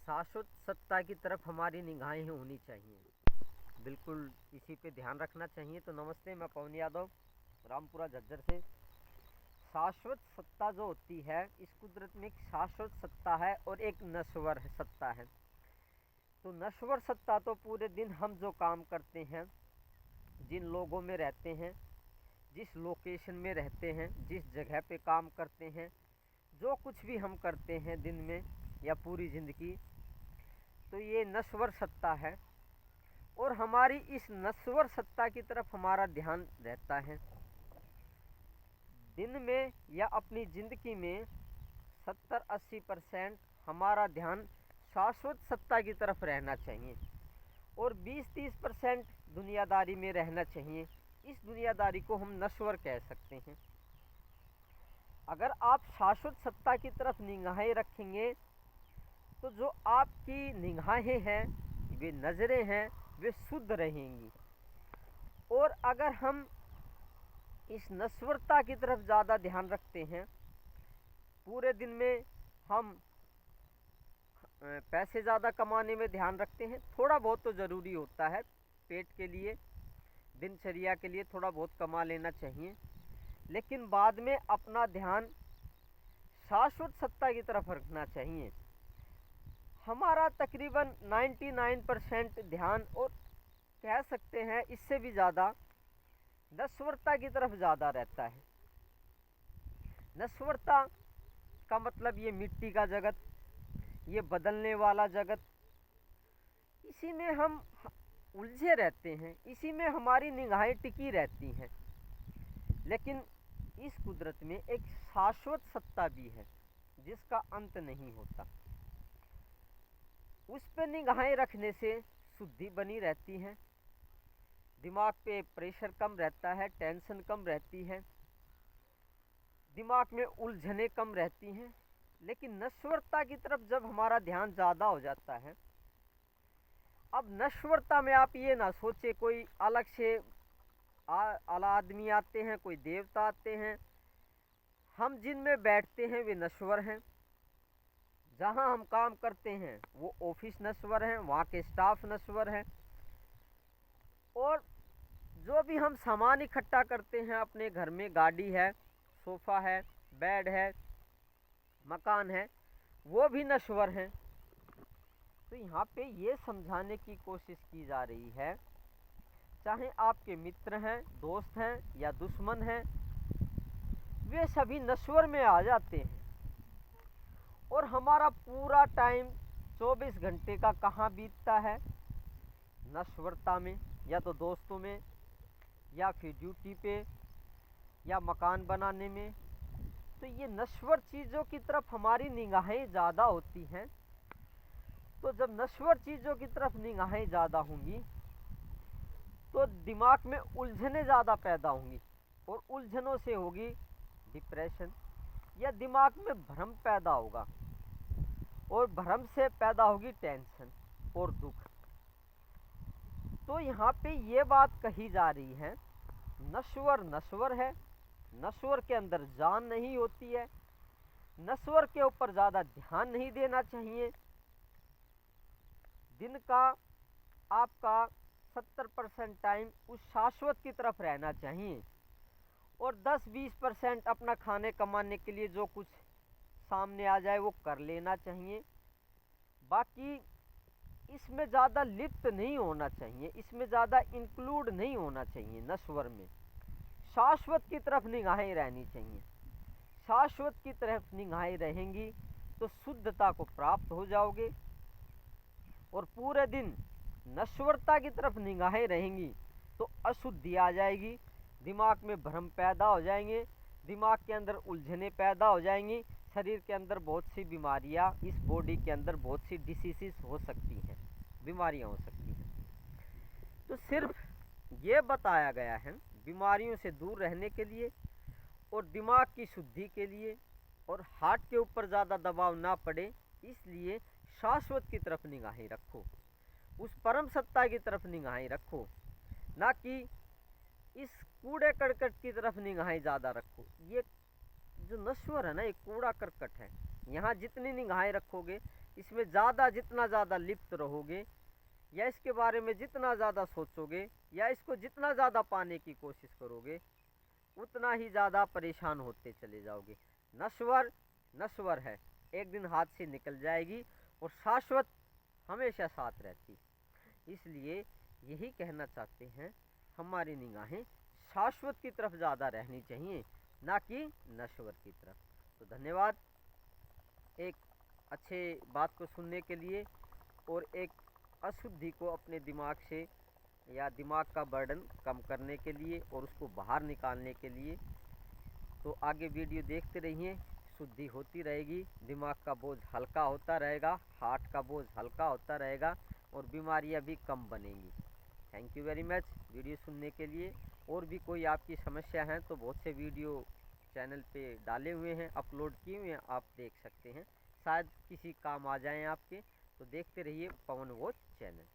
शाश्वत सत्ता की तरफ हमारी निगाहें होनी चाहिए, बिल्कुल इसी पे ध्यान रखना चाहिए। तो नमस्ते, मैं पवन यादव, रामपुरा झज्जर से। शाश्वत सत्ता जो होती है, इस कुदरत में एक शाश्वत सत्ता है और एक नश्वर सत्ता है। तो नश्वर सत्ता तो पूरे दिन हम जो काम करते हैं, जिन लोगों में रहते हैं, जिस लोकेशन में रहते हैं, जिस जगह पे काम करते हैं, जो कुछ भी हम करते हैं दिन में या पूरी ज़िंदगी, तो ये नश्वर सत्ता है। और हमारी इस नश्वर सत्ता की तरफ हमारा ध्यान रहता है। दिन में या अपनी ज़िंदगी में 70-80% हमारा ध्यान शाश्वत सत्ता की तरफ रहना चाहिए और 20-30% दुनियादारी में रहना चाहिए। इस दुनियादारी को हम नश्वर कह सकते हैं। अगर आप शाश्वत सत्ता की तरफ निगाहें रखेंगे तो जो आपकी निगाहें हैं, वे नज़रें हैं, वे शुद्ध रहेंगी। और अगर हम इस नश्वरता की तरफ ज़्यादा ध्यान रखते हैं, पूरे दिन में हम पैसे ज़्यादा कमाने में ध्यान रखते हैं, थोड़ा बहुत तो ज़रूरी होता है पेट के लिए, दिनचर्या के लिए थोड़ा बहुत कमा लेना चाहिए, लेकिन बाद में अपना ध्यान शाश्वत सत्ता की तरफ रखना चाहिए। हमारा तकरीबन 99% ध्यान, और कह सकते हैं इससे भी ज़्यादा, नश्वरता की तरफ ज़्यादा रहता है। नश्वरता का मतलब ये मिट्टी का जगत, ये बदलने वाला जगत, इसी में हम उलझे रहते हैं, इसी में हमारी निगाहें टिकी रहती हैं। लेकिन इस कुदरत में एक शाश्वत सत्ता भी है जिसका अंत नहीं होता। उस पर निगाहें रखने से शुद्धि बनी रहती है, दिमाग पे प्रेशर कम रहता है, टेंशन कम रहती है, दिमाग में उलझने कम रहती हैं। लेकिन नश्वरता की तरफ जब हमारा ध्यान ज़्यादा हो जाता है, अब नश्वरता में आप ये ना सोचे कोई अलग से आला आदमी आते हैं, कोई देवता आते हैं। हम जिन में बैठते हैं वे नश्वर हैं, जहाँ हम काम करते हैं वो ऑफिस नश्वर हैं, वहाँ के स्टाफ नश्वर हैं, और जो भी हम सामान इकट्ठा करते हैं अपने घर में, गाड़ी है, सोफ़ा है, बेड है, मकान है, वो भी नश्वर हैं। तो यहाँ पे ये समझाने की कोशिश की जा रही है, चाहे आपके मित्र हैं, दोस्त हैं या दुश्मन हैं, वे सभी नश्वर में आ जाते हैं। और हमारा पूरा टाइम 24 घंटे का कहाँ बीतता है? नश्वरता में, या तो दोस्तों में, या फिर ड्यूटी पे, या मकान बनाने में। तो ये नश्वर चीज़ों की तरफ हमारी निगाहें ज़्यादा होती हैं। तो जब नश्वर चीज़ों की तरफ निगाहें ज़्यादा होंगी तो दिमाग में उलझने ज़्यादा पैदा होंगी, और उलझनों से होगी डिप्रेशन, या दिमाग में भ्रम पैदा होगा, और भ्रम से पैदा होगी टेंशन और दुख। तो यहाँ पे ये बात कही जा रही है, नश्वर नश्वर है, नश्वर के अंदर जान नहीं होती है, नश्वर के ऊपर ज़्यादा ध्यान नहीं देना चाहिए। दिन का आपका 70% टाइम उस शाश्वत की तरफ रहना चाहिए, और 10-20% अपना खाने कमाने के लिए जो कुछ सामने आ जाए वो कर लेना चाहिए। बाकी इसमें ज़्यादा लिप्त नहीं होना चाहिए, इसमें ज़्यादा इंक्लूड नहीं होना चाहिए। नश्वर में शाश्वत की तरफ निगाहें रहनी चाहिए। शाश्वत की तरफ निगाहें रहेंगी तो शुद्धता को प्राप्त हो जाओगे, और पूरे दिन नश्वरता की तरफ निगाहें रहेंगी तो अशुद्धि आ जाएगी, दिमाग में भ्रम पैदा हो जाएंगे, दिमाग के अंदर उलझने पैदा हो जाएंगी, शरीर के अंदर बहुत सी बीमारियां, इस बॉडी के अंदर बहुत सी डिसीज़ हो सकती हैं, बीमारियां हो सकती हैं। तो सिर्फ ये बताया गया है बीमारियों से दूर रहने के लिए और दिमाग की शुद्धि के लिए, और हार्ट के ऊपर ज़्यादा दबाव ना पड़े, इसलिए शाश्वत की तरफ निगाहें रखो, उस परम सत्ता की तरफ निगाहें रखो, ना कि इस कूड़े करकट की तरफ निगाहें ज़्यादा रखो। ये जो नश्वर है ना, ये कूड़ा करकट है, यहाँ जितनी निगाहें रखोगे इसमें जितना ज़्यादा लिप्त रहोगे या इसके बारे में जितना ज़्यादा सोचोगे या इसको जितना ज़्यादा पाने की कोशिश करोगे, उतना ही ज़्यादा परेशान होते चले जाओगे। नश्वर नश्वर है, एक दिन हाथ से निकल जाएगी, और शाश्वत हमेशा साथ रहती। इसलिए यही कहना चाहते हैं, हमारी निगाहें शाश्वत की तरफ ज़्यादा रहनी चाहिए, ना कि नश्वर की तरफ। तो धन्यवाद एक अच्छे बात को सुनने के लिए, और एक अशुद्धि को अपने दिमाग से या दिमाग का बर्डन कम करने के लिए और उसको बाहर निकालने के लिए। तो आगे वीडियो देखते रहिए, शुद्धि होती रहेगी, दिमाग का बोझ हल्का होता रहेगा, हार्ट का बोझ हल्का होता रहेगा, और बीमारियां भी कम बनेंगी। Thank you very much video सुनने के लिए। और भी कोई आपकी समस्या है तो बहुत से वीडियो चैनल पे डाले हुए हैं, अपलोड किए हुए हैं, आप देख सकते हैं, शायद किसी काम आ जाएं आपके। तो देखते रहिए पवन वॉच चैनल।